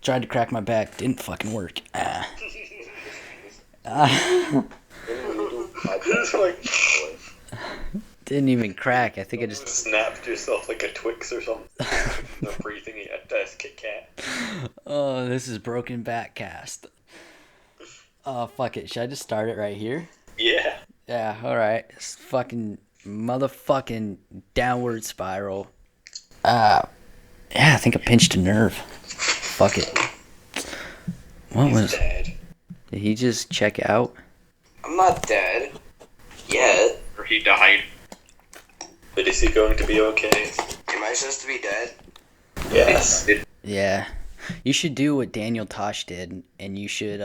Tried to crack my back. Didn't fucking work. It's like, Didn't even crack. I think I just... snapped yourself like a Twix or something. The breathing at Kit Kat. Oh, this is broken back cast. Oh, fuck it. Should I just start it right here? Yeah. Yeah, alright. It's fucking motherfucking downward spiral. Yeah, I think I pinched a nerve. Fuck it. What He's was... dead. Did he just check out? I'm not dead. Yet. Or he died. But is he going to be okay? Am I supposed to be dead? Yes. Yeah. You should do what Daniel Tosh did, and you should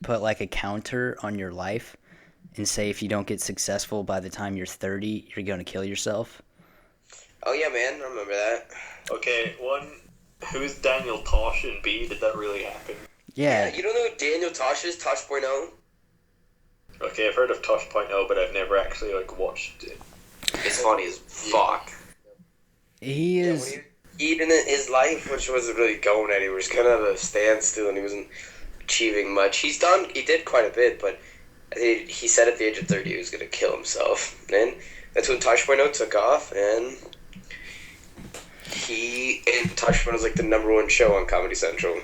put like a counter on your life and say if you don't get successful by the time you're 30, you're going to kill yourself. Oh yeah, man. I remember that. Okay, one, who's Daniel Tosh, and B, did that really happen? Yeah. You don't know who Daniel Tosh is? Tosh.0? Okay, I've heard of Tosh.0, but I've never actually, watched it. It's funny as fuck. He is... Even his life, which wasn't really going anywhere, he was kind of at a standstill and he wasn't achieving much. He did quite a bit, but he said at the age of 30 he was going to kill himself. And that's when Tosh.0 took off, and Tosh.0 was like the #1 show on Comedy Central.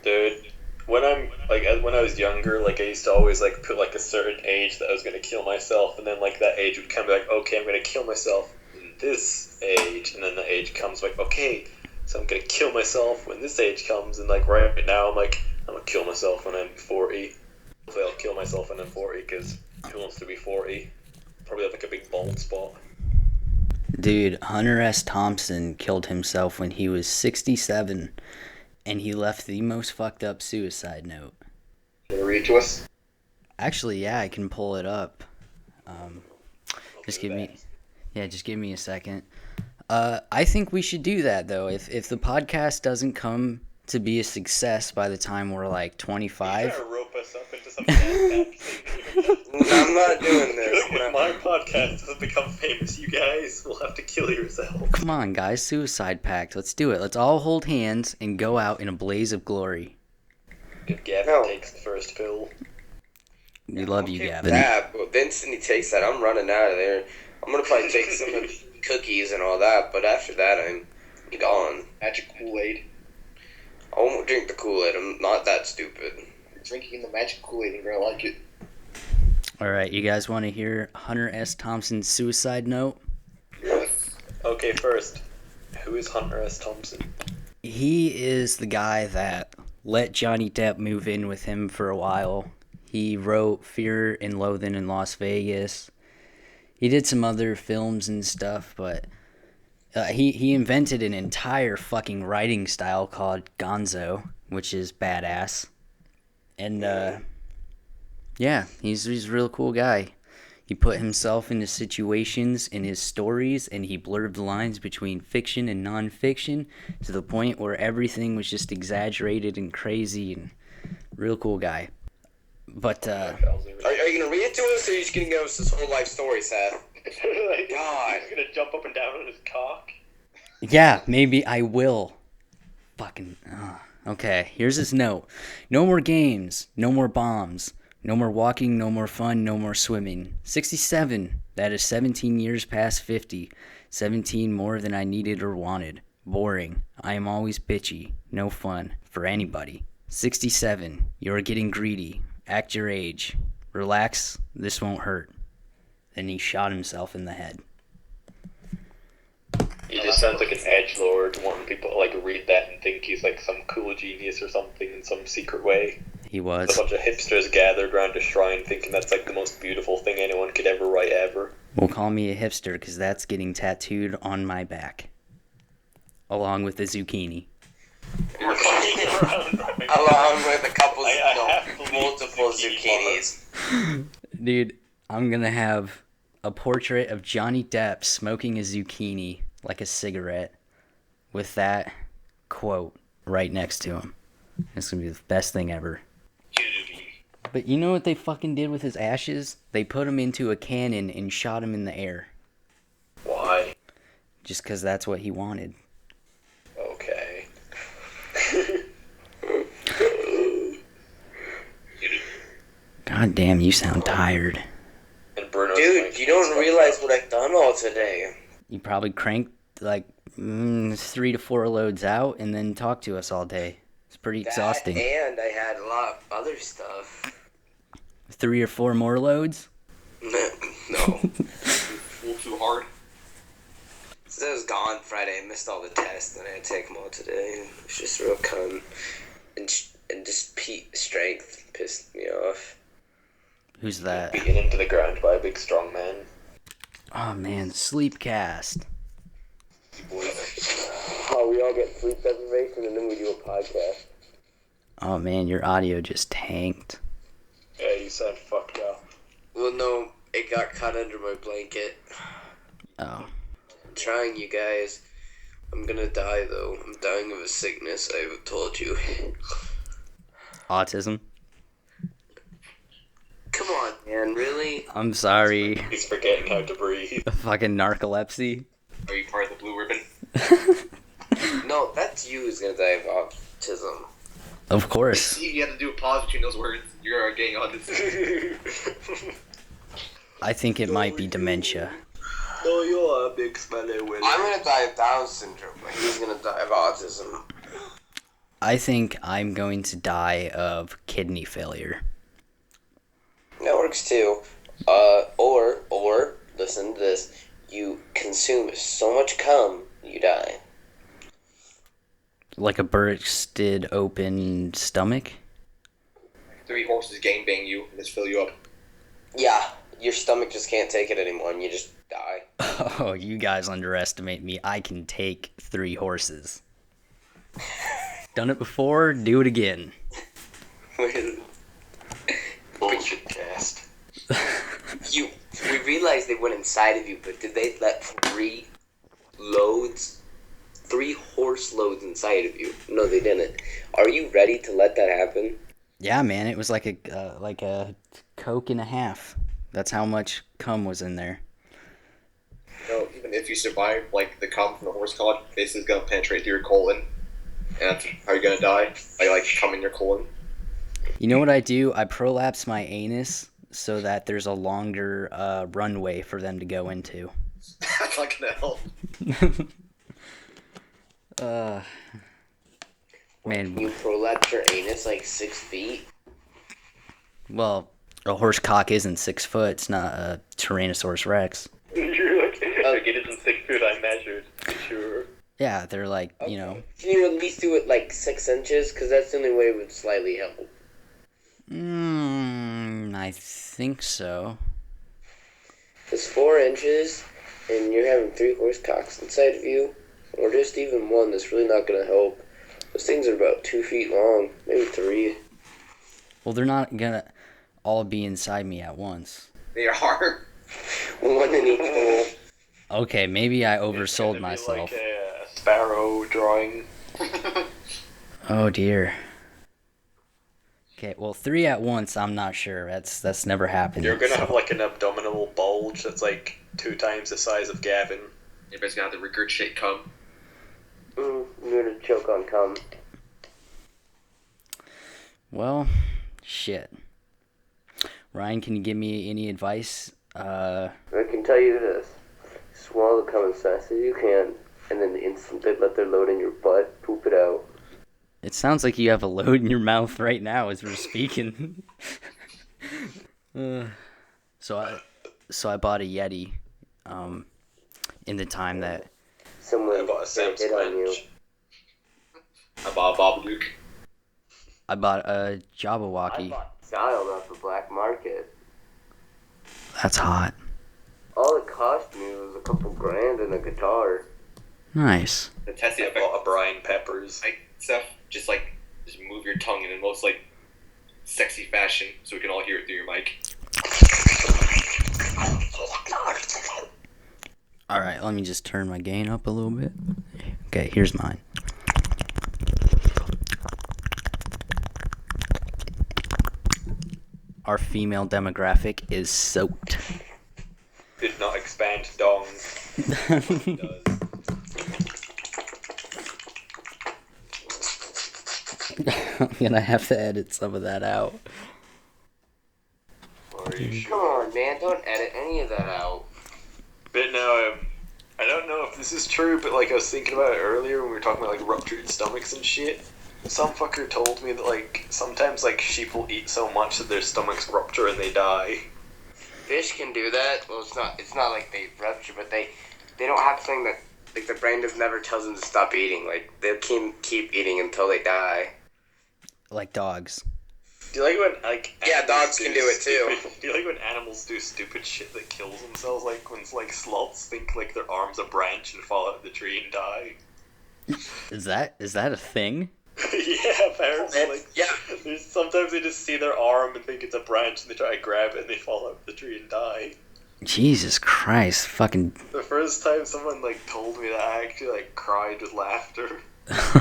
Dude, when I was younger, I used to always, put, a certain age that I was going to kill myself, and then, that age would come, okay, I'm going to kill myself in this age, and then the age comes, okay, so I'm going to kill myself when this age comes, and, right now, I'm going to kill myself when I'm 40. Hopefully I'll kill myself when I'm 40, because who wants to be 40? Probably have, a big bald spot. Dude, Hunter S. Thompson killed himself when he was 67, and he left the most fucked up suicide note. Can you read to us? Actually, yeah, I can pull it up. Just give me a second. I think we should do that, though. If the podcast doesn't come to be a success by the time we're 25. You're trying to rope us up into some thing. I'm not doing this. If my podcast doesn't become famous, you guys will have to kill yourself. Come on, guys, suicide pact. Let's do it. Let's all hold hands and go out in a blaze of glory. If Gavin takes the first pill. We love you, Gavin. Yeah, but Vincent, he takes that. I'm running out of there. I'm going to probably take some of the cookies and all that, but after that, I'm gone. Magic Kool-Aid. I won't drink the Kool-Aid. I'm not that stupid. You're drinking the magic Kool-Aid and you're gonna like it. All right, you guys want to hear Hunter S. Thompson's suicide note? Okay, first, who is Hunter S. Thompson? He is the guy that let Johnny Depp move in with him for a while. He wrote Fear and Loathing in Las Vegas. He did some other films and stuff, but he invented an entire fucking writing style called Gonzo, which is badass. And yeah, he's a real cool guy. He put himself into situations in his stories, and he blurred the lines between fiction and non-fiction to the point where everything was just exaggerated and crazy, and real cool guy. But Are you going to read it to us, or are you just going to give us this whole life story, Seth? God. He's gonna jump up and down on his cock. yeah, maybe I will. Fucking... Okay, here's his note. No more games, no more bombs, no more walking, no more fun, no more swimming. 67, that is 17 years past 50. 17 more than I needed or wanted. Boring. I am always bitchy. No fun. For anybody. 67, you're getting greedy. Act your age. Relax, this won't hurt. Then he shot himself in the head. He just sounds like an edgelord wanting people to read that and think he's some cool genius or something in some secret way. He was. A bunch of hipsters gathered around a shrine thinking that's the most beautiful thing anyone could ever write ever. Well, call me a hipster because that's getting tattooed on my back. Along with the zucchini. You're fucking around. Along with a couple, multiple zucchini zucchinis. Dude, I'm gonna have a portrait of Johnny Depp smoking a zucchini like a cigarette with that quote right next to him. It's gonna be the best thing ever. But you know what they fucking did with his ashes? They put him into a cannon and shot him in the air. Why? Just because that's what he wanted. Okay. God damn, you sound tired. And Bruno's Dude, you don't realize what I've done all today. You probably cranked like 3 to 4 loads out and then talked to us all day. It's pretty exhausting. And I had a lot of other stuff. 3 or 4 more loads? No. A little too hard. So I was gone Friday. I missed all the tests, and I had to take them all today. It was just real cum. And just strength pissed me off. Who's that? beaten into the ground by a big strong man. Oh man, Sleepcast. Oh, we all get sleep deprivation, and then we do a podcast. Oh man, your audio just tanked. Yeah, you sound fucked up. Well, no, it got caught under my blanket. Oh. I'm trying, you guys. I'm gonna die, though. I'm dying of a sickness, I have told you. Autism? Come on, man, really? I'm sorry. He's forgetting how to breathe. Fucking narcolepsy. Are you part of the blue ribbon? No, that's you who's gonna die of autism. Of course. See, you have to do a pause between those words. You're getting on this. I think it might be dementia. No, you're a big smelly willy. I'm gonna die of Down syndrome, but he's gonna die of autism. I think I'm going to die of kidney failure. That works too. Or, listen to this. You consume so much cum, you die. Like a bursted open stomach? 3 horses gangbang you and just fill you up. Yeah, your stomach just can't take it anymore and you just die. Oh, you guys underestimate me. I can take 3 horses. Done it before, do it again. Bullshit cast. We realized they went inside of you, but did they let 3 horse loads inside of you? No, they didn't. Are you ready to let that happen? Yeah, man, it was like a Coke and a half. That's how much cum was in there. No, even if you survive, like, the cum from the horse cod, this is gonna penetrate through your colon. And that's how you're gonna die. Like cum in your colon. You know what I do? I prolapse my anus so that there's a longer runway for them to go into. That's not gonna help. Man, You prolapse your anus like 6 feet? well, a horse cock isn't 6 foot. It's not a Tyrannosaurus Rex. You're like, it isn't 6 foot I measured. Sure. Yeah, they're like, you know. Can you at least do it like 6 inches? Because that's the only way it would slightly help. I think so. It's 4 inches, and you're having 3 horse cocks inside of you, or just even one. That's really not going to help. Those things are about 2 feet long, maybe 3. Well, they're not gonna all be inside me at once. They are. One in each hole. Okay, maybe I It's oversold gonna be myself. like a sparrow drawing. Oh dear. Okay, well, 3 at once, I'm not sure. That's never happened. You're gonna so- have like an abdominal bulge that's like 2 times the size of Gavin. You're basically gonna have to regurgitate cum. You're going to choke on cum. Well, shit. Ryan, can you give me any advice? I can tell you this. Swallow the cum as fast as you can, and then the instant they let their load in your butt, poop it out. It sounds like you have a load in your mouth right now as we're speaking. So I bought a Yeti in the time that Someone I bought a Sam hit on you. Squanch. I bought a Babadook. I bought a I Jabberwocky. bought child off the black market. That's hot. All it cost me was a couple grand and a guitar. Nice. The testing I effect. bought a Brian Peppers. Like, stuff, just move your tongue in the most, like, sexy fashion so we can all hear it through your mic. Alright, let me just turn my gain up a little bit. Okay, here's mine. Our female demographic is soaked. Did not expand dongs. It does. I'm gonna have to edit some of that out. fish. Come on, man, don't edit any of that out. But now, I don't know if this is true, but like I was thinking about it earlier when we were talking about like ruptured stomachs and shit. Some fucker told me that like sometimes like sheep will eat so much that their stomachs rupture and they die. Fish can do that. Well, it's not like they rupture, but they don't have something that like their brain just never tells them to stop eating. Like they'll keep eating until they die. Like dogs. Do you like when like dogs can do it too. Do you like when animals do stupid shit that kills themselves? Like when like sloths think like their arms a branch and fall out of the tree and die. Is that a thing? Yeah, apparently. Like, Yeah. Sometimes they just see their arm and think it's a branch and they try to grab it and they fall out of the tree and die. Jesus Christ, fucking. The first time someone like told me that, I actually like cried with laughter.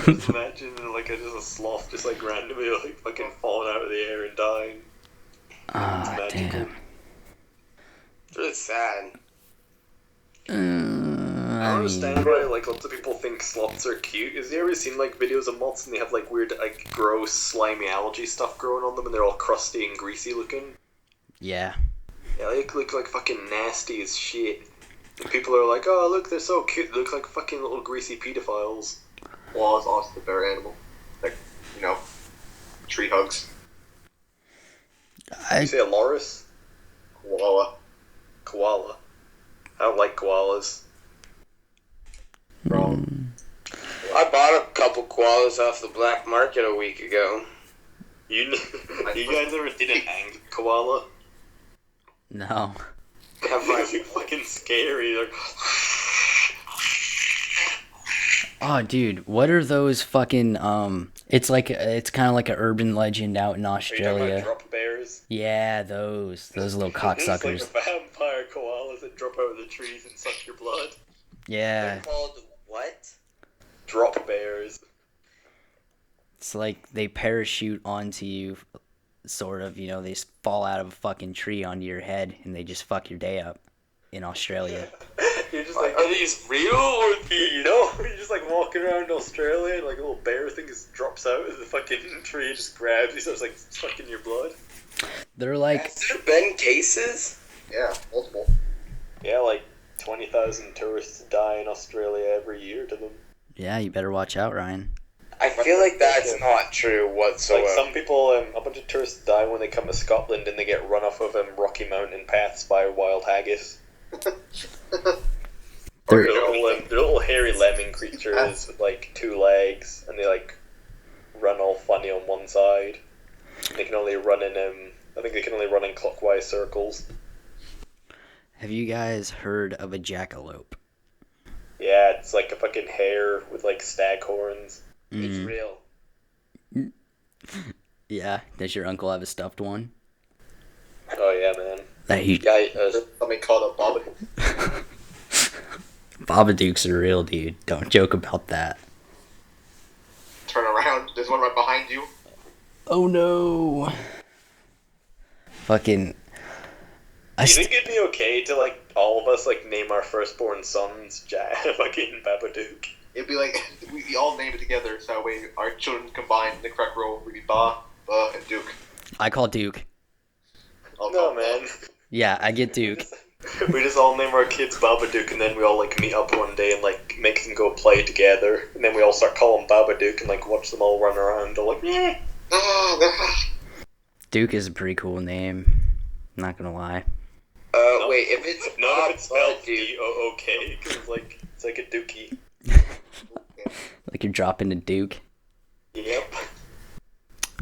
Just imagine like just a sloth just like randomly like fucking falling out of the air and dying. Ah, damn. It's really sad. I don't understand why like lots of people think sloths are cute. Have you ever seen like videos of moths and they have like weird like gross slimy algae stuff growing on them and they're all crusty and greasy looking? Yeah. Yeah, they look like fucking nasty as shit. And people are like, oh look, they're so cute. They look like fucking little greasy pedophiles. Koala is also the better animal. Like, tree hugs. You say a loris? Koala. Koala. I don't like koalas. Wrong. I bought a couple koalas off the black market a week ago. You guys ever seen an angry koala? No. They're fucking scary. They're... Oh, dude, what are those fucking It's kind of like an urban legend out in Are you talking about Australia. drop bears? Yeah, those little It's cocksuckers. like vampire koalas that drop out of the trees and suck your blood. Yeah, They're called what? Drop bears. it's like they parachute onto you, sort of. They fall out of a fucking tree onto your head and they just fuck your day up in Australia. You're just like, Are these real or you're just like walking around Australia and like a little bear thing just drops out of the fucking tree and just grabs you, starts like sucking your blood. They're like, Has there been cases? Yeah, multiple. Yeah, like 20,000 tourists die in Australia every year to them. yeah, you better watch out, Ryan. I feel like that's not true whatsoever. Like some people, a bunch of tourists die when they come to Scotland and they get run off of Rocky Mountain paths by wild haggis. They're little hairy lemming creatures with like 2 legs, and they like run all funny on one side. They can only run in I think they can only run in clockwise circles. Have you guys heard of a jackalope? Yeah, it's like a fucking hare with like stag horns. It's real. Yeah, does your uncle have a stuffed one? Oh yeah, man. That he Something called a bobbin. Babadooks are real, dude. Don't joke about that. Turn around. There's one right behind you. Oh no. Fucking. Do you think it'd be okay to like all of us like name our firstborn sons fucking Babadook? It'd be like we all name it together, so that way our children combined in the correct row would be Ba, and Duke. I call Duke. No, man. Yeah, I get Duke. We just all name our kids Babadook, and then we all like meet up one day and like make them go play together, and then we all start calling Babadook and like watch them all run around. All like, yeah. Duke is a pretty cool name. Not gonna lie. Wait, if it's None of it's spelled Duke. D-O-O-K, because it's like a dookie. Like you're dropping a Duke. Yep.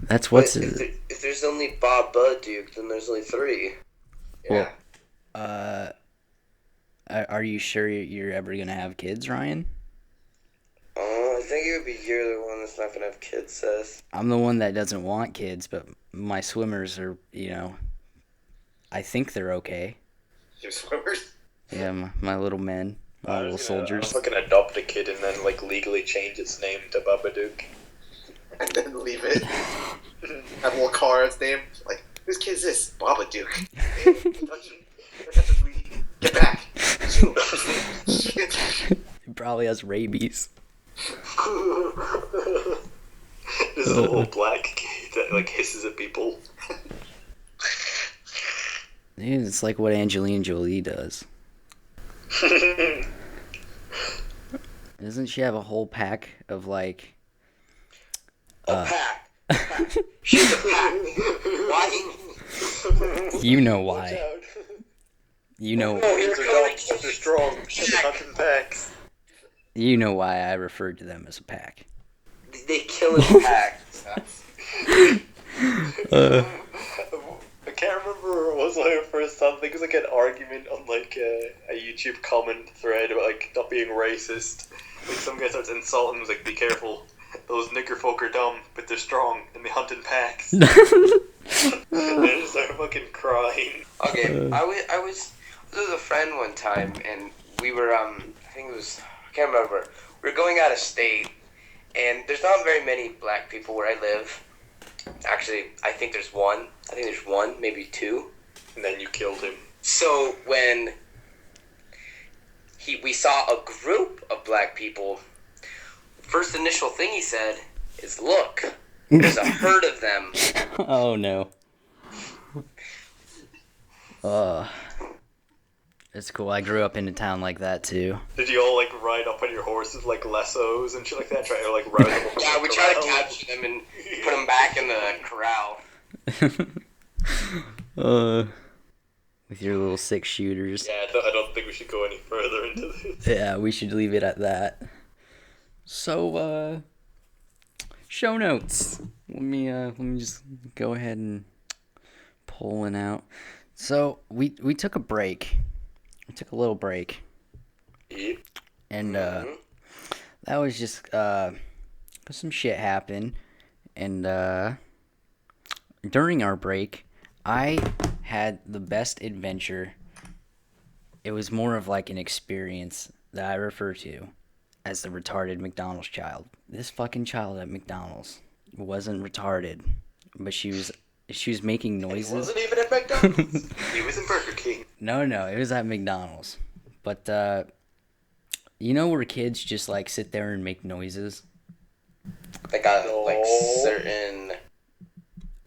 That's what's. If there's only Baba Duke, then there's only 3. Yeah. Are you sure you're ever gonna have kids, Ryan? I think it would be you're the one that's not gonna have kids, Seth. I'm the one that doesn't want kids, but my swimmers are, I think they're okay. Your swimmers? Yeah, my little men, my little soldiers. I'm fucking adopt a kid and then like legally change its name to Babadook. And then leave it. Have a little car, its name. Like, whose kid is this? Babadook. Hey, touch the sweetie. Get back. It probably has rabies. This is a little black kid that like hisses at people. Dude, it's like what Angelina Jolie does. Doesn't she have a whole pack of like? Pack. She's a pack. Why? You know Watch why? out. You know. They're dumb, but they're strong. They're hunting packs. You know why I referred to them as a pack. They kill in packs. I can't remember what was my first time. I think it was like an argument on like a YouTube comment thread about like not being racist. Like some guy starts insulting, was like, "Be careful, those nigger folk are dumb, but they're strong and they hunt in packs." And I just started fucking crying. Okay, I was with a friend one time, and we were I think it was, I can't remember. We were going out of state, and there's not very many black people where I live. Actually, I think there's one, maybe two. And then you killed him. So when we saw a group of black people, first initial thing he said is, "Look, there's a herd of them." Oh no. It's cool. I grew up in a town like that too. Did you all like ride up on your horses like lassos and shit like that, try to like rouse them up? Yeah, we tried to capture them and put them back in the corral. With your little 6-shooters. Yeah, I don't think we should go any further into this. Yeah, we should leave it at that. So, show notes. Let me just go ahead and pull one out. So we took a break. We took a little break. Yep. And that was just some shit happened. And during our break, I had the best adventure. It was more of like an experience that I refer to as the retarded McDonald's child. This fucking child at McDonald's wasn't retarded, but she was making noises. He wasn't even at McDonald's. He was in Burger King. No, it was at McDonald's. But you know where kids just like sit there and make noises? They got like certain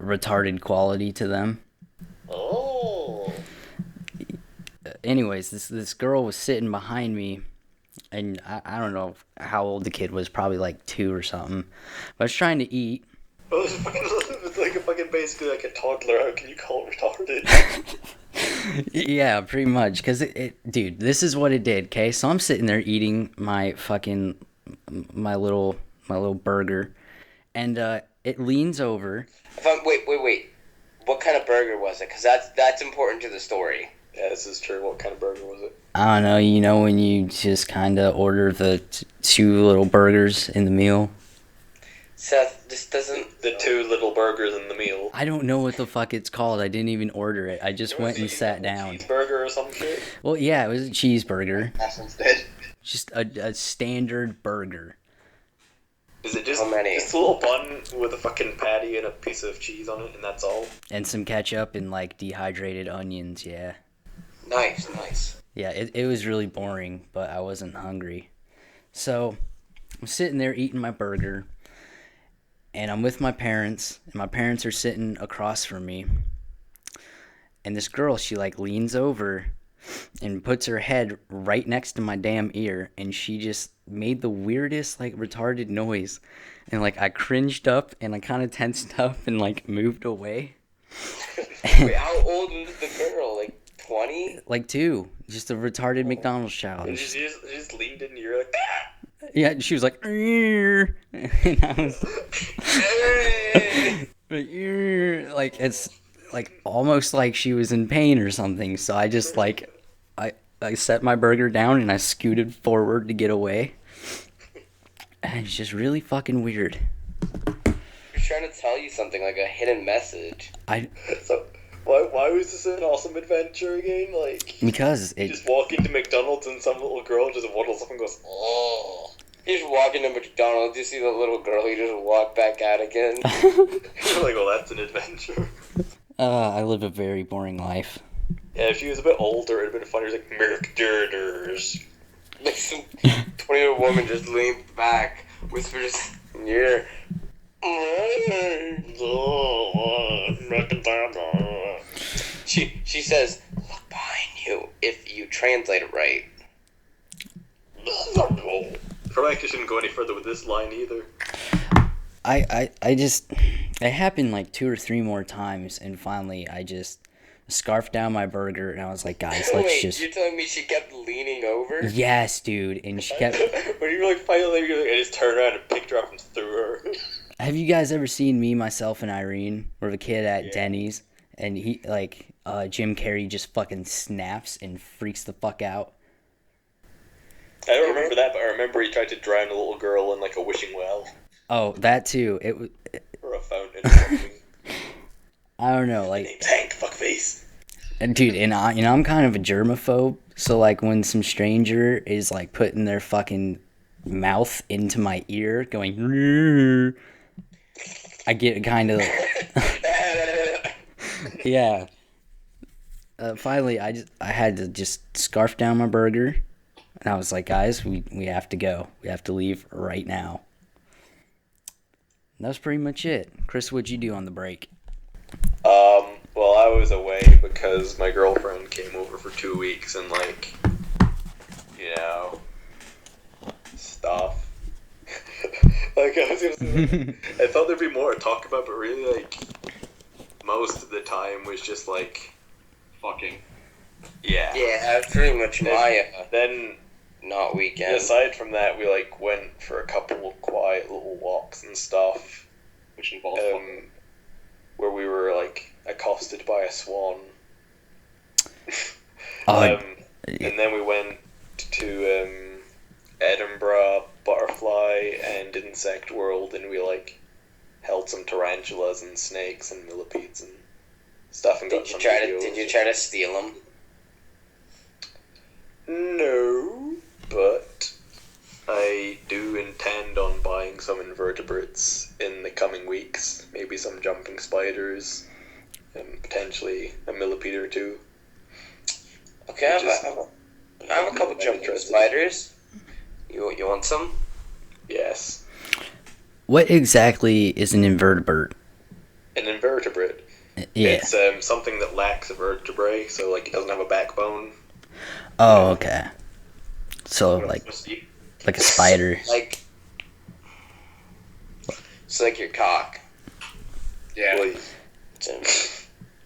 Retarded quality to them. Oh. Anyways, this girl was sitting behind me, and I don't know how old the kid was, probably like 2 or something. But I was trying to eat. It's like a fucking basically like a toddler. How can you call it retarded? Yeah, pretty much. Because dude, this is what it did, okay? So I'm sitting there eating my little burger, and it leans over. Wait. What kind of burger was it? Because that's important to the story. Yeah, this is true. What kind of burger was it? I don't know, you know when you just kind of order the 2 little burgers in the meal? Seth, this doesn't... The 2 little burgers in the meal. I don't know what the fuck it's called. I didn't even order it. I just went and sat down. Cheeseburger or some shit? Well, yeah, it was a cheeseburger. That's instead. Just a standard burger. Is it just How many? a little bun with a fucking patty and a piece of cheese on it, and that's all? And some ketchup and, like, dehydrated onions, yeah. Nice. Yeah, it was really boring, but I wasn't hungry. So, I'm sitting there eating my burger, and I'm with my parents, and my parents are sitting across from me. And this girl, she, like, leans over and puts her head right next to my damn ear, and she just made the weirdest, like, retarded noise. And, like, I cringed up, and I kind of tensed up and, like, moved away. Wait, how old was the girl? Like 20? Like 2. Just a retarded McDonald's child. And she just leaned in, and you're like, ah! Yeah, she was like, "Arr!" And I was like, it's like almost like she was in pain or something. So I just like, I set my burger down and I scooted forward to get away. And it's just really fucking weird. She's trying to tell you something, like a hidden message. So, why was this an awesome adventure again? Like, Because you just walk into McDonald's and some little girl just waddles up and goes, oh. You just walk into McDonald's, you see the little girl, you just walk back out again. You're like, well, that's an adventure. I live a very boring life. Yeah, if she was a bit older, it'd have been funny. It was like, McDurders. Like some 20-year-old woman just leaned back, whispers in your ear. She says, "Look behind you." If you translate it right. Probably actually shouldn't go any further with this line either. I just, it happened like 2 or 3 more times, and finally I just scarfed down my burger, and I was like, guys, let's Wait, just. you're telling me she kept leaning over? Yes, dude, and she kept. When you were like finally, I just turned around and picked her up and threw her. Have you guys ever seen Me, Myself, and Irene, where the kid at Denny's, and he like Jim Carrey just fucking snaps and freaks the fuck out? I don't remember that, but I remember he tried to drown a little girl in like a wishing well Oh, that too. It was. or a fountain or something. I don't know, like. Name's Hank, fuckface. And dude, and I'm kind of a germaphobe, so like when some stranger is like putting their fucking mouth into my ear, going, "Rrrr," I get kind of, yeah. Finally, I had to just scarf down my burger, and I was like, guys, we have to go, we have to leave right now. And that was pretty much it. Chris, what'd you do on the break? Well, I was away because my girlfriend came over for 2 weeks and, like, you know, stuff. Like, I thought there'd be more to talk about, but really, like, most of the time was just, like, fucking. Yeah. Yeah, pretty much my Then, not weekend. aside from that, we, like, went for a couple of quiet little walks and stuff. Which involves Where we were, like, accosted by a swan. Oh, And then we went to Edinburgh, Butterfly, and Insect World, and we, like, held some tarantulas and snakes and millipedes and stuff and got some videos. Did you try to steal them? No, but I do intend on buying some invertebrates in the coming weeks. Maybe some jumping spiders, and potentially a millipede or two. Okay, I have a couple jumping spiders. You want some? Yes. what exactly is an invertebrate? An invertebrate. Yeah. It's something that lacks a vertebrae, so like it doesn't have a backbone. Oh, okay. So like a spider. Like, it's like your cock. Yeah. Well,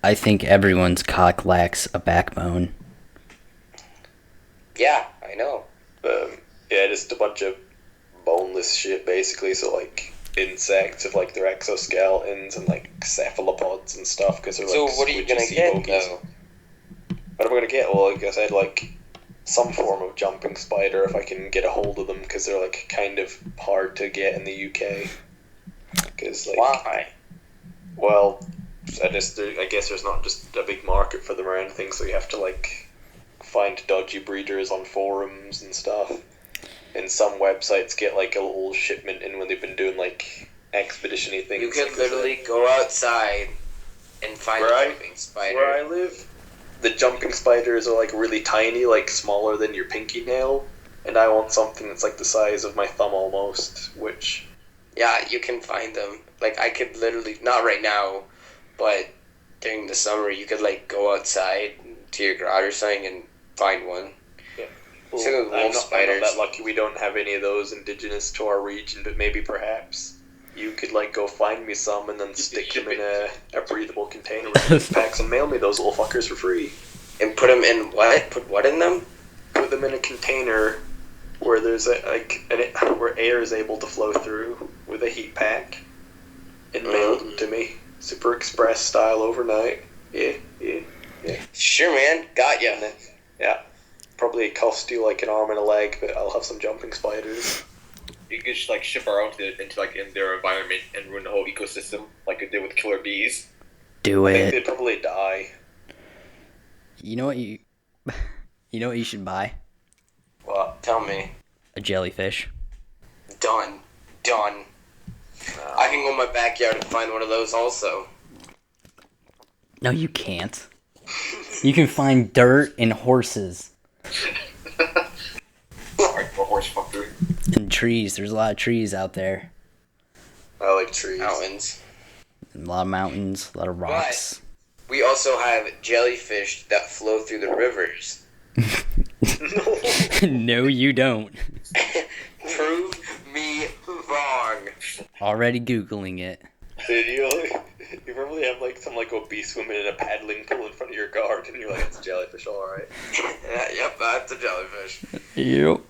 I think everyone's cock lacks a backbone. Yeah, I know. yeah, just a bunch of boneless shit, basically. So like insects have like their exoskeletons and like cephalopods and stuff because they're like. So what are you gonna get though? What am I gonna get? Well, like I said, like some form of jumping spider if I can get a hold of them because they're like kind of hard to get in the UK. Because like. Why? Well, I guess there's not just a big market for them or anything, so you have to like find dodgy breeders on forums and stuff. And some websites get like a little shipment in when they've been doing like expedition-y things. You could literally go outside and find a jumping spider. Where I live, the jumping spiders are like really tiny, like smaller than your pinky nail, and I want something that's like the size of my thumb almost, which... Yeah, you can find them. Like, I could literally, not right now, but during the summer, you could, like, go outside to your garage or something and find one. Yeah. Well, so I'm not that lucky we don't have any of those indigenous to our region, but maybe perhaps you could, like, go find me some and then stick them in a breathable container with packs and mail me those little fuckers for free. And put them in what? Put what in them? Put them in a container where there's where air is able to flow through with a heat pack and mail them to me. Super Express style overnight. Yeah. Sure, man. Got ya. Yeah. Probably cost you like an arm and a leg, but I'll have some jumping spiders. You could just like ship our own into like in their environment and ruin the whole ecosystem, like it did with killer bees. Do I think it. they'd probably die. You know what you should buy? What? Tell me. A jellyfish. Done. I can go in my backyard and find one of those also. No, you can't. You can find dirt and horses. Hardcore horse fucker. And trees. There's a lot of trees out there. I like trees. Mountains. A lot of mountains, a lot of rocks. We also have jellyfish that flow through the rivers. No, you don't. Prove me wrong. Already Googling it. Dude, you probably have like some like obese woman in a paddling pool in front of your garden, and you're like, it's a jellyfish, alright. Yep, that's a jellyfish. Yep.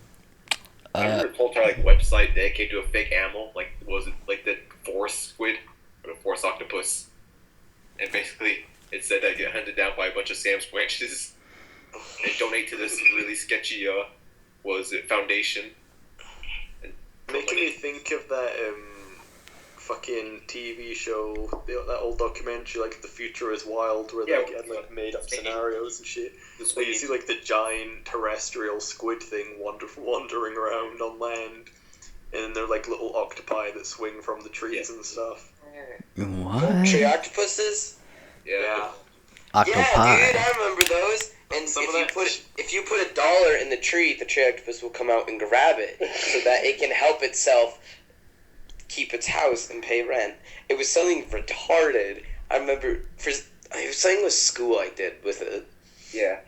I remember a whole entire like website dedicated to a fake animal, like was it like the forest squid or the forest octopus, and basically it said that get hunted down by a bunch of Sam's branches and donate to this really sketchy was it foundation. And Making me think of that fucking TV show, that old documentary, like The Future is Wild, where they Yeah, had like made up scenarios and shit. the So you see like the giant terrestrial squid thing wandering around on land, and then they're like little octopi that swing from the trees and stuff. What? Tree octopuses? Yeah. Octopi. Yeah, dude, I remember those. And Some if of you that- put $1 in the tree octopus will come out and grab it so that it can help itself keep its house and pay rent. It was something retarded. I remember it was something with school I did with it. Yeah.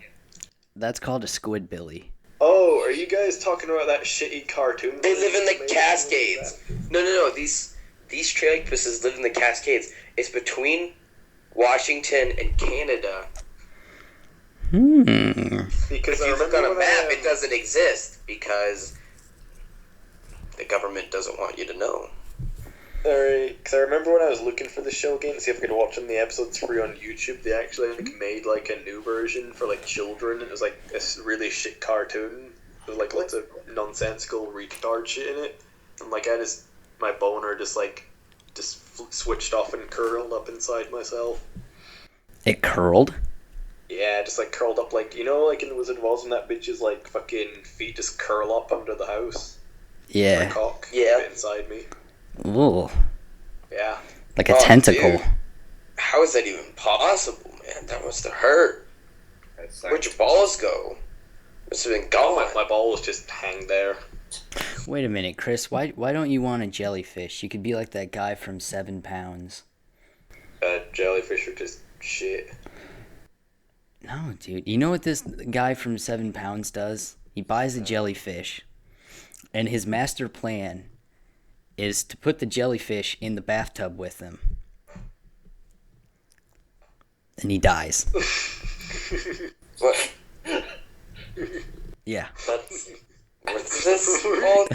That's called a squid billy. Oh, are you guys talking about that shitty cartoon? They live in the Made- Cascades. No. These tree octopuses live in the Cascades. It's between Washington and Canada. Because If I you look remember on a when map, I, it doesn't exist because the government doesn't want you to know. Because I remember when I was looking for the show again to see if I could watch them, the episodes free on YouTube, they actually like made like a new version for like children. It was like a really shit cartoon with like lots of nonsensical retard shit in it, and like my boner just switched off and curled up inside myself. It curled? Yeah, just like curled up like like in the Wizard of Oz when that bitch's like fucking feet just curl up under the house. My Yeah. cock Yeah. fit inside me. Ooh. Yeah. Like a Oh, tentacle. dude. How is that even possible, man? That must have hurt. That's Where'd your balls go? Must have been gone. My balls just hang there. Wait a minute, Chris. Why don't you want a jellyfish? You could be like that guy from 7 Pounds. Jellyfish are just shit. No, dude. You know what this guy from 7 Pounds does? He buys a jellyfish, and his master plan is to put the jellyfish in the bathtub with him. And he dies. What? Yeah. What's this called?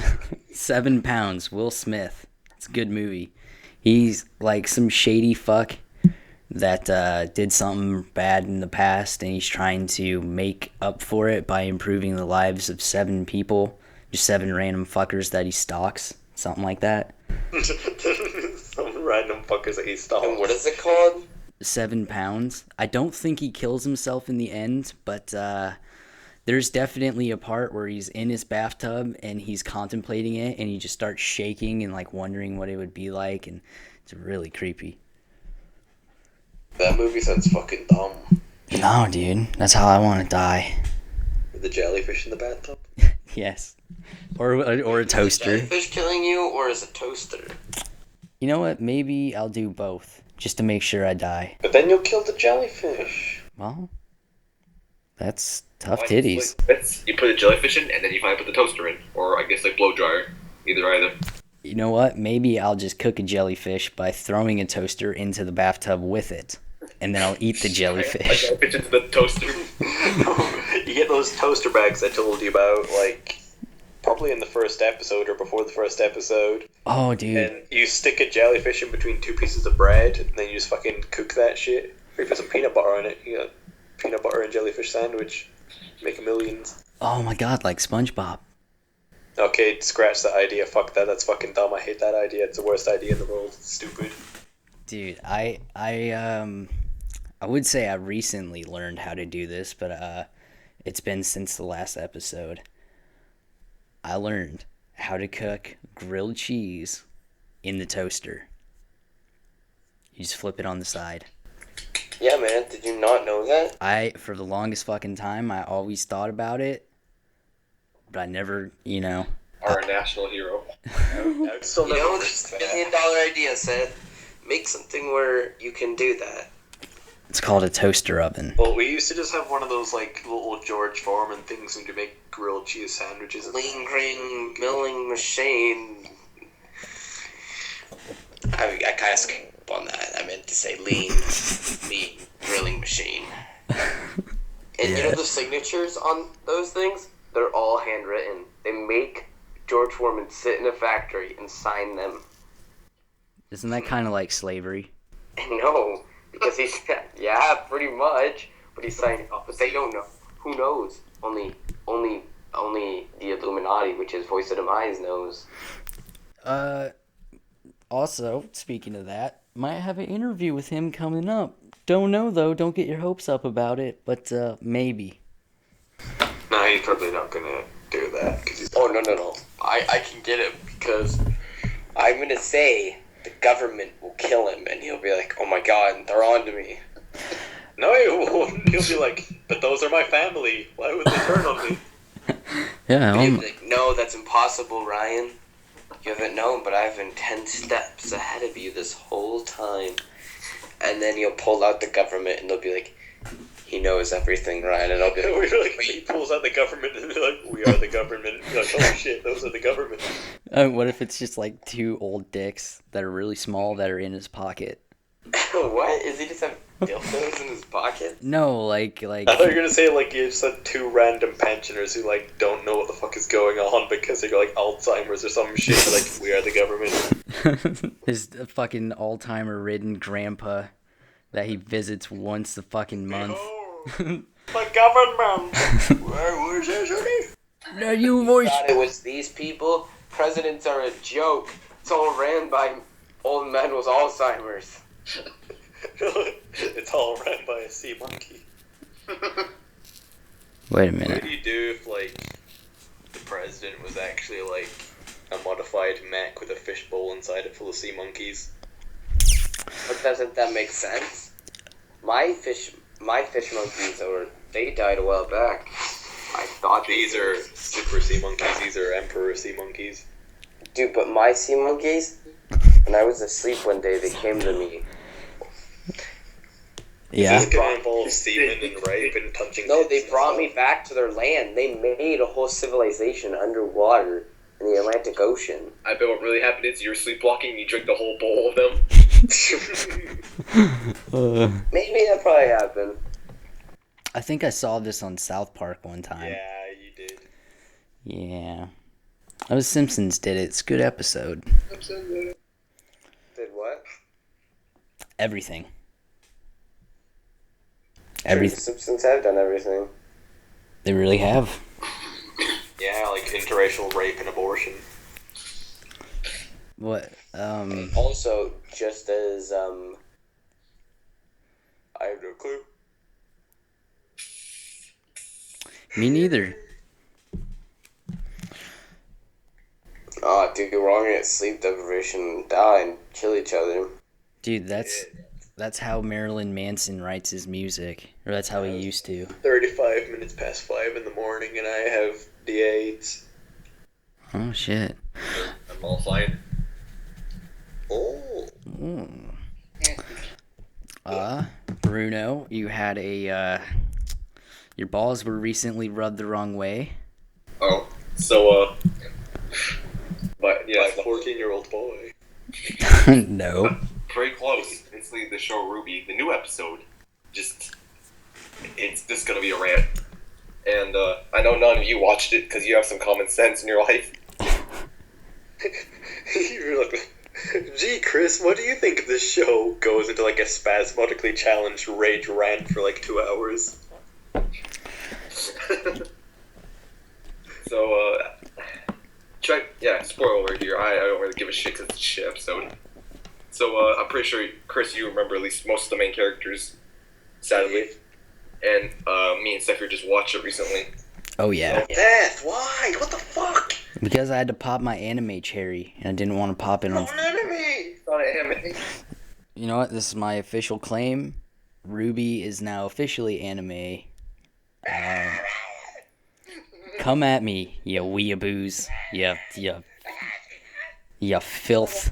7 Pounds, Will Smith. It's a good movie. He's like some shady fuck that did something bad in the past, and he's trying to make up for it by improving the lives of 7 people. Just 7 random fuckers that he stalks. Something like that. Some random fuckers that he And stalks. what is it called? 7 Pounds. I don't think he kills himself in the end, but there's definitely a part where he's in his bathtub and he's contemplating it, and he just starts shaking and like wondering what it would be like, and it's really creepy. That movie sounds fucking dumb. No, dude, that's how I want to die. With the jellyfish in the bathtub. Yes, or a toaster. Jellyfish killing you, or is it toaster? You know what? Maybe I'll do both just to make sure I die. But then you'll kill the jellyfish. Well, that's tough titties. You put a jellyfish in, and then you finally put the toaster in, or I guess like blow dryer. Either. You know what? Maybe I'll just cook a jellyfish by throwing a toaster into the bathtub with it, and then I'll eat the jellyfish. Jellyfish into the toaster. You get those toaster bags I told you about, like, probably in the first episode or before the first episode. Oh, dude. And you stick a jellyfish in between 2 pieces of bread, and then you just fucking cook that shit. Or you put some peanut butter on it. You got peanut butter and jellyfish sandwich. Make millions. Oh my god, like SpongeBob. Okay, scratch that idea. Fuck that. That's fucking dumb. I hate that idea. It's the worst idea in the world. It's stupid. Dude, I would say I recently learned how to do this, but it's been since the last episode. I learned how to cook grilled cheese in the toaster. You just flip it on the side. Yeah, man. Did you not know that? For the longest fucking time, I always thought about it, but I never, Our national hero. I'd still You never know, reached this that. $1 million idea said, make something where you can do that. It's called a toaster oven. Well, we used to just have one of those like little George Foreman things and to make grilled cheese sandwiches. Lean grain milling machine. I kind of skipped on that. I meant to say lean meat grilling machine. And you know the signatures on those things? They're all handwritten. They make George Foreman sit in a factory and sign them. Isn't that kind of like slavery? No, because he's pretty much. But he's signing up. But they don't know. Who knows? Only the Illuminati, which is Voice of Demise, knows. Also, speaking of that, might have an interview with him coming up. Don't know though. Don't get your hopes up about it. But maybe. No, he's probably not gonna do that. Cause he's... Oh no! I can get him because I'm gonna say the government will kill him, and he'll be like, "Oh my God, they're on to me." No, he won't. He'll be like, "But those are my family. Why would they turn on me?" Yeah. And he'll be like, "No, that's impossible, Ryan. You haven't known, but I've been 10 steps ahead of you this whole time." And then you'll pull out the government, and they'll be like, "He knows everything, Ryan." And I'll be like, We're like, he pulls out the government and be like, "We are the government." You're like, "Oh shit, those are the government." What if it's just like two old dicks that are really small that are in his pocket? "What? Is he just have dildos in his pocket?" No, like. I thought you were gonna say like you just had two random pensioners who like don't know what the fuck is going on because they got like Alzheimer's or some shit. But, like, we are the government. His fucking Alzheimer-ridden grandpa that he visits once a fucking month. The government. Where's this? No, you voice. Thought it was these people. Presidents are a joke. It's all ran by old men with Alzheimer's. It's all ran by a sea monkey. Wait a What minute. do you do if like the president was actually like a modified mech with a fishbowl inside it full of sea monkeys? But doesn't that make sense? My fish monkeys they died a while back. I thought These are super sea monkeys. These are emperor sea monkeys. Dude, but my sea monkeys, when I was asleep one day, they came to me. Yeah. This is gonna involve semen and rape and touching. No, they tits and brought stuff. me back to their land. They made a whole civilization underwater in the Atlantic Ocean. I bet what really happened is you're sleepwalking and you drink the whole bowl of them. Maybe that probably happened. I think I saw this on South Park one time. Yeah, you did. Yeah. That was Simpsons did it. It's a good episode. Did what? Everything. The Everything. Simpsons have done everything. They really have. Yeah, like interracial rape and abortion. What? Also, just as I have no clue. Me neither. Oh, dude, we're all gonna get sleep deprivation and die and kill each other. Dude, that's how Marilyn Manson writes his music. Or that's how he used to. 35 minutes past 5 in the morning, and I have the AIDS. Oh, shit. I'm all fine. Oh. Mm. Bruno, you had your balls were recently rubbed the wrong way. Oh, so, but yeah, My 14-year-old boy. No. very close. Instantly, the show Ruby, the new episode, it's just gonna be a rant. And I know none of you watched it because you have some common sense in your life. You're like, gee, Chris, what do you think if this show goes into like a spasmodically challenged rage rant for like 2 hours? So, spoiler alert here. I don't really give a shit because it's a shit episode. So, I'm pretty sure, Chris, you remember at least most of the main characters, sadly. And me and Zephyr just watched it recently. Oh, yeah. Beth, why? What the fuck? Because I had to pop my anime cherry, and I didn't want to pop it on... enemy! Not an anime. You know what? This is my official claim. Ruby is now officially anime. Come at me, you weeaboos. You filth.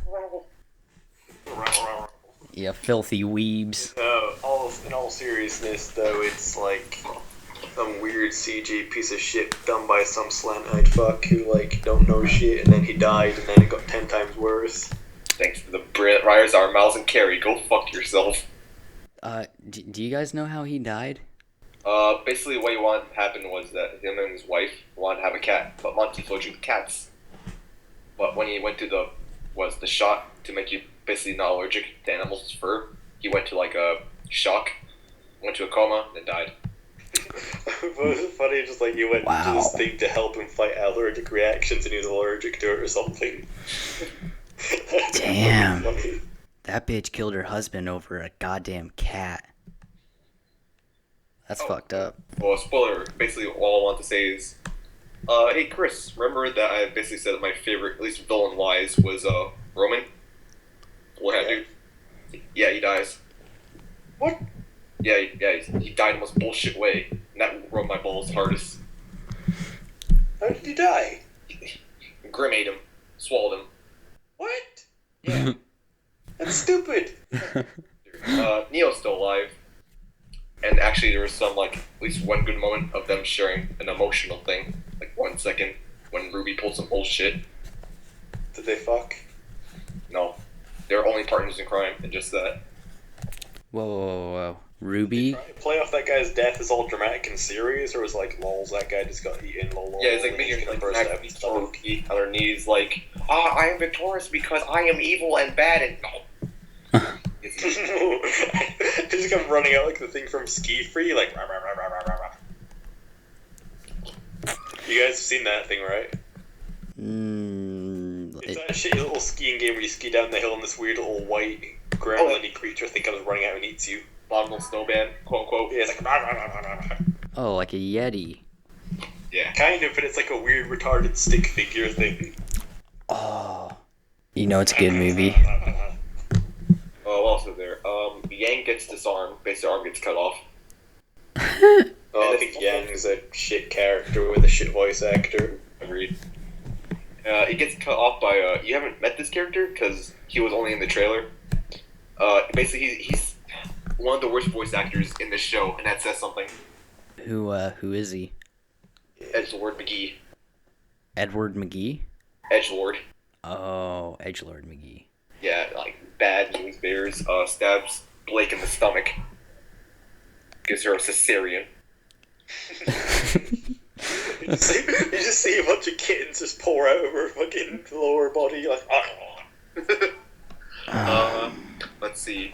You filthy weebs. In all seriousness, though, it's like some weird CG piece of shit done by some slant-eyed fuck who like don't know shit, and then he died, and then it got 10 times worse. Thanks to the brilliant writers are Miles and Carrie. Go fuck yourself. Do you guys know how he died? Basically what he wanted to happen was that him and his wife wanted to have a cat, but Monty's allergic to cats. But when he went to the shot to make you basically not allergic to animals' fur, he went to like a shock, went to a coma, then died. It was funny, just like you went to this thing to help him fight allergic reactions, and he was allergic to it or something. Damn. That bitch killed her husband over a goddamn cat. That's fucked up. Well, spoiler. Basically, all I want to say is, hey Chris, remember that I basically said that my favorite, at least villain-wise, was Roman? What happened? Yeah, he dies. What? Yeah, he died in the most bullshit way, and that rubbed my balls hardest. How did he die? Grim ate him, swallowed him. What? Yeah. That's stupid. Neo's still alive. And actually, there was some, like, at least one good moment of them sharing an emotional thing. Like, 1 second, when Ruby pulled some bullshit. Did they fuck? No. They're only partners in crime, and just that. Whoa. Ruby? Play off that guy's death is all dramatic and serious, or was like, lols, that guy just got eaten, lol. Yeah, it's like making like on their knees, like, I am victorious because I am evil and bad, and no. He just comes running out like the thing from Ski Free, like, rah, rah, rah, rah, rah, rah. You guys have seen that thing, right? It's that shitty little skiing game where you ski down the hill and this weird little white gremlin-y creature thing comes running out and eats you. Bottomless snowman, quote unquote. Yeah, it's like rah, rah, rah, rah, rah, rah. Oh, like a Yeti. Yeah. Kind of, but it's like a weird retarded stick figure thing. Oh. You know it's a good movie. Oh, what else is there? Yang gets disarmed, basically arm gets cut off. Oh, I think Yang's a shit character with a shit voice actor. Agreed. He gets cut off by, you haven't met this character? Because he was only in the trailer. Basically, he's one of the worst voice actors in this show, and that says something. Who is he? Edgelord McGee. Edward McGee? Edgelord. Oh, Edgelord McGee. Yeah, like, bad news bears, stabs Blake in the stomach. Gives her a cesarean. You just see a bunch of kittens just pour out of her fucking lower body, like, Let's see.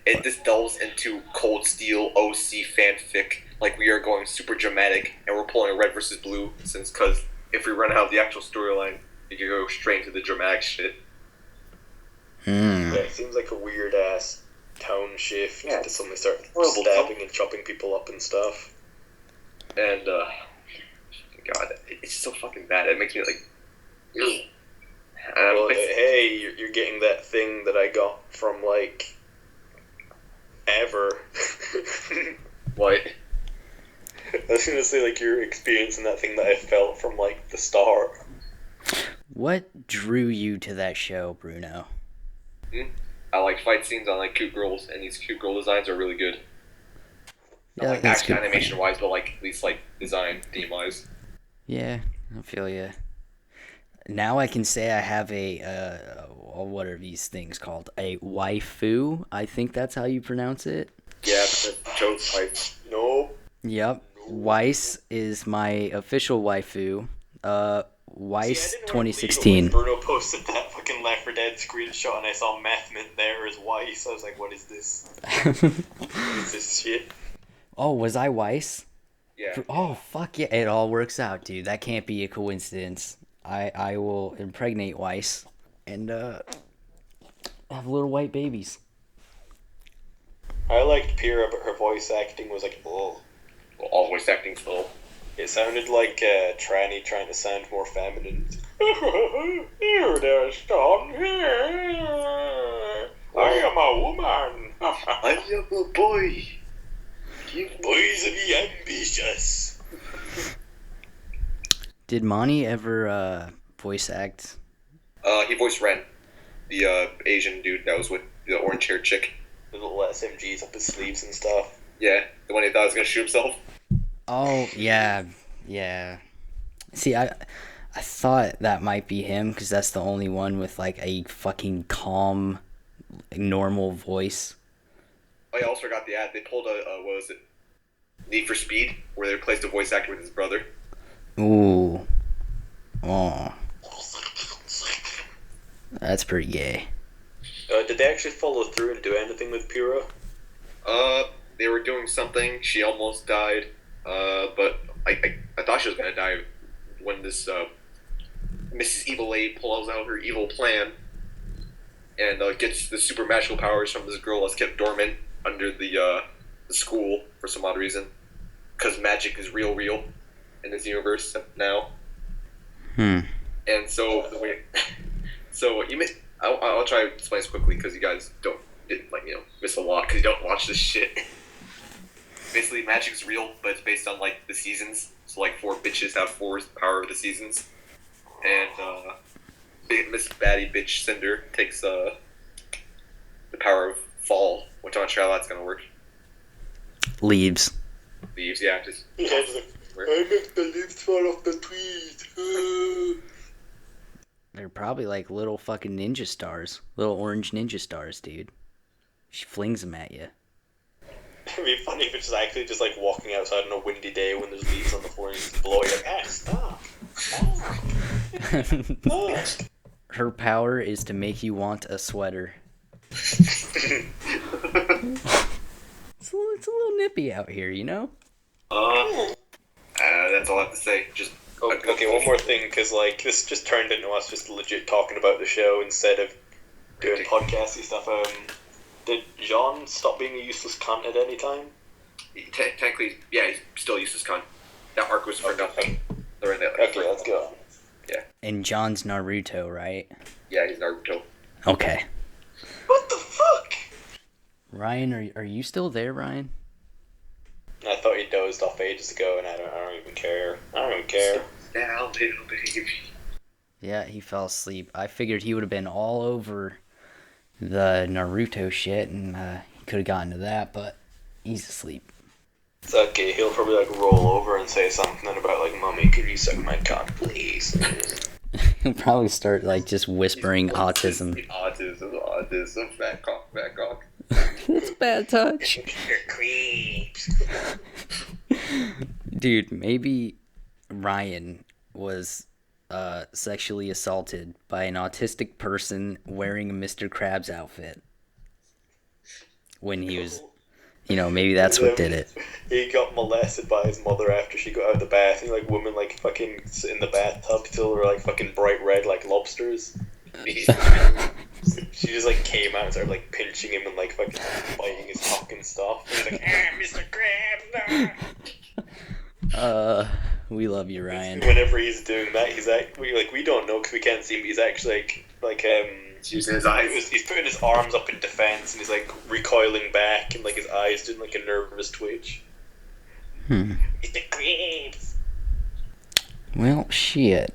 It just delves into Cold Steel OC fanfic, like we are going super dramatic, and we're pulling a red versus blue, because if we run out of the actual storyline, you can go straight into the dramatic shit. Yeah, it seems like a weird ass tone shift to suddenly start stabbing and chopping people up and stuff. And God, it's so fucking bad. It makes me like. Well, hey, you're getting that thing that I got from like ever. What? I was gonna say like you're experiencing that thing that I felt from like the start. What drew you to that show, Bruno? I like fight scenes, I like cute girls, and these cute girl designs are really good. Yeah, Not like that's action good. animation wise, but like at least like design theme wise. Yeah, I feel you. Now I can say I have a what are these things called? A waifu. I think that's how you pronounce it. Yeah, but the Joe's fight. Nope. Yep. Weiss is my official waifu. Weiss 2016. When Bruno posted that fucking Left 4 Dead screenshot and I saw Meth Mint there as Weiss, I was like, what is this? What is this shit? Oh, was I Weiss? Yeah. Oh, fuck yeah. It all works out, dude. That can't be a coincidence. I will impregnate Weiss and have little white babies. I liked Pyrrha, but her voice acting was like, oh. Well, all voice acting's low. It sounded like a tranny trying to sound more feminine. Here there, son. I am a woman. I am a boy. Boys be ambitious. Did Monty ever voice act? He voiced Ren, the Asian dude that was with the orange haired chick. the little SMGs up his sleeves and stuff. Yeah, the one he thought was gonna shoot himself. Oh, yeah. Yeah. See, I thought that might be him because that's the only one with like a fucking calm, normal voice. Oh, I also forgot the ad. They pulled what was it? Need for Speed, where they replaced a voice actor with his brother. Ooh. Oh. That's pretty gay. Did they actually follow through and do anything with Pyrrha? They were doing something. She almost died. But I thought she was gonna die when this Mrs. Evil Aid pulls out her evil plan and gets the super magical powers from this girl that's kept dormant under the school for some odd reason. Because magic is real in this universe now. And so the way, so you may, I'll try to explain this quickly because you guys didn't miss a lot because you don't watch this shit. Basically, magic's real, but it's based on like the seasons. So like 4 bitches have 4 power of the seasons, and big Miss Baddie bitch Cinder takes the power of fall. Which I'm not sure how that's gonna work. Leaves. Leaves, yeah, just. I make the leaves fall off the trees. They're probably like little fucking ninja stars. Little orange ninja stars, dude. She flings them at you. It'd be funny if it's actually just like walking outside on a windy day when there's leaves on the floor and you just blow it like, stop. Stop. Her power is to make you want a sweater. It's a little nippy out here, you know? That's all I have to say. Just okay, one more thing, because like this just turned into us just legit talking about the show instead of doing podcasty stuff. Did Jean stop being a useless cunt at any time? Technically, yeah, he's still useless cunt. That arc was for nothing. Okay, let's go. Yeah. And John's Naruto, right? Yeah, he's Naruto. Okay. What the fuck? Ryan, are you still there, Ryan? I thought he dozed off ages ago, and I don't even care. I don't even care. Down, little baby. Yeah, he fell asleep. I figured he would have been all over the Naruto shit, and he could have gotten to that, but he's asleep. It's okay, he'll probably like roll over and say something about like, "Mommy, could you suck my cock, please?" He'll probably start like just whispering autism. Autism, fat cock. It's bad touch. You're creeps. Dude, maybe Ryan was sexually assaulted by an autistic person wearing a Mr. Krabs outfit when he was, maybe that's what did it. He got molested by his mother after she got out of the bath. And like women like fucking sit in the bathtub till they're like fucking bright red like lobsters. She just like came out and started like pinching him and like fucking biting his cock and stuff. And he's like, Mr. Krabs, no! We love you, Ryan. Whenever he's doing that, he's we don't know because we can't see him. But he's actually he's using his eyes. He's putting his arms up in defense and he's like recoiling back and like his eyes doing like a nervous twitch. Mr. Krabs. Well, shit.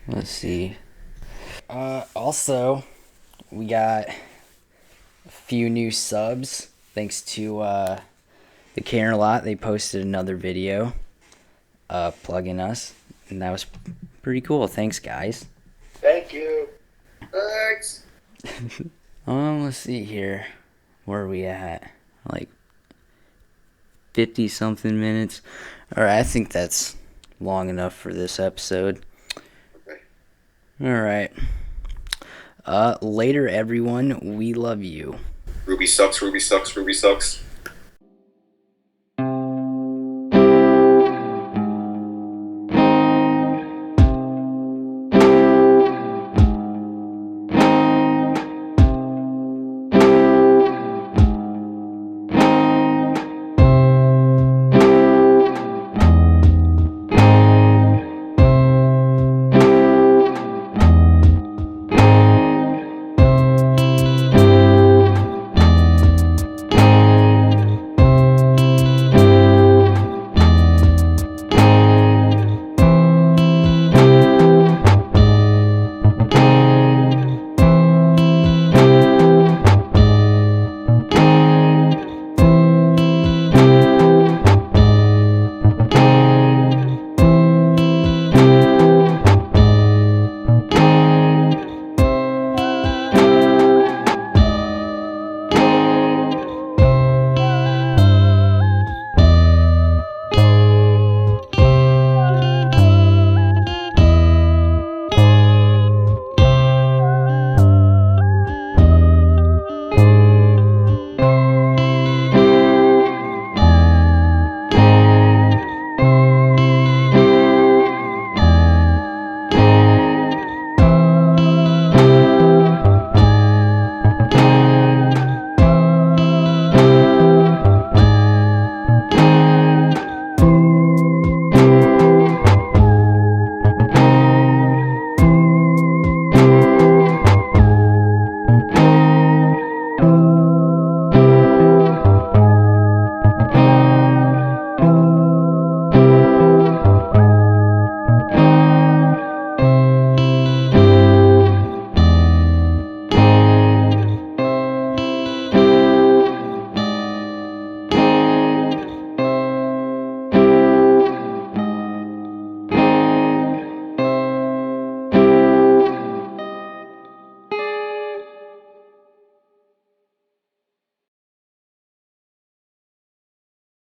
Let's see. Also, we got a few new subs thanks to the Care a Lot. They posted another video plugging us, and that was pretty cool. Thanks, guys. Thank you. Thanks. Let's see here. Where are we at? Like 50 something minutes. Alright, I think that's long enough for this episode. Alright. Later, everyone. We love you. Ruby sucks.